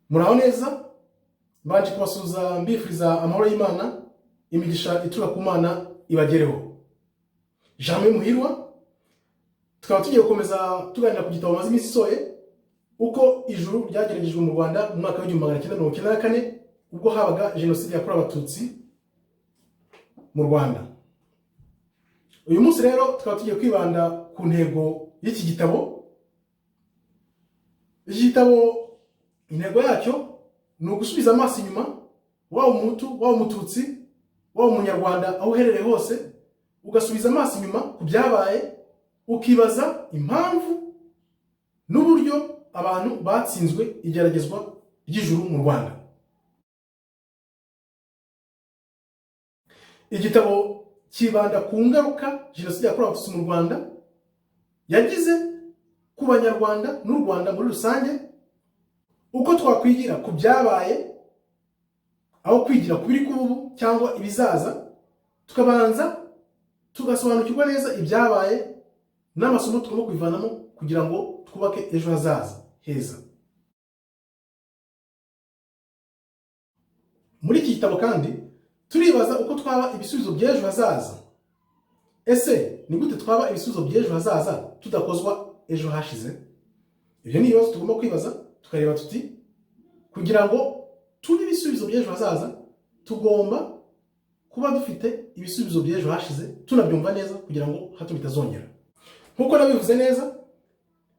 Muraho neza, mbanje kubasuza mbifuriza amahoro y'Imana, imigisha ituruka ku Mana ibagereho. Jamwe Muhirwa, tukaba tugiye gukomeza tuganira ku gitabo maze iminsi isoye uko ijuru ryageragejwe mu Rwanda mu mwaka wa 1994 ubwo habaga jenoside yakorewe Abatutsi mu Rwanda. Uyu munsi rero tukaba tugiye kwibanda ku ntego y'iki gitabo. Iki gitabo intego yacyo ni ugusubiza amaso inyuma, waba umutu, waba umututsi, waba umunyarwanda aho uherereye hose, ugasubiza amaso inyuma ku byabaye, ukibaza impamvu n'uburyo abantu batsinzwe igeragezwa ry'ijuru mu Rwanda. Igitabo kibanda ku ngaruka jenoside yakorewe Abatutsi mu Rwanda yagize ku banyarwanda n'u Rwanda muri rusange, uko twakwigira ku byabaye aho kwigira ku biri kubu cyangwa ibizaza, tukabanza tugasobanukirwa neza ibyabaye n'amasomo tugomba kubivanamo kugira ngo twubake ejo hazaza heza. Muri iki gitabo kandi turibaza uko twaba ibisubizo by'ejo hazaza. Ese ni gute twaba ibisubizo by'ejo hazaza tudakozwa ejo hashize? Ibyo ni ibibazo tugomba kwibaza, tukareba tuti kugira ngo tube ibisubizo by'ejo hazaza tugomba kuba dufite ibisubizo by'ejo hashize, tunabyumva neza kugira ngo hato bitazongera. Nkuko nabivuze neza,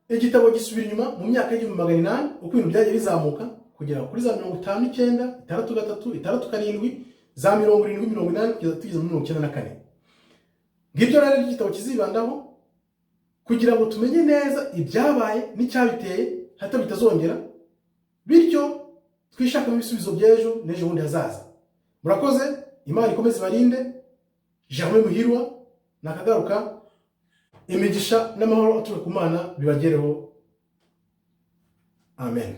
igitabo gisubira inyuma mu myaka y'1800 uko ibintu byagiye bizamuka kugera kuri za 59, 63, 67, za 70, 80 kugeza tugeze muri 94. Ngibyo rero igitabo kizibandaho kugira ngo tumenye neza ibyabaye n'icyabiteye hato bitazongera, bityo twishakamo ibisubizo by'ejo n'ejo bundi hazaza. Murakoze, Imana ikomeze ibarinde. Jamwe Muhirwa, nakagaruka. Imigisha n'amahoro aturuka ku Mana bibagereho. Amen.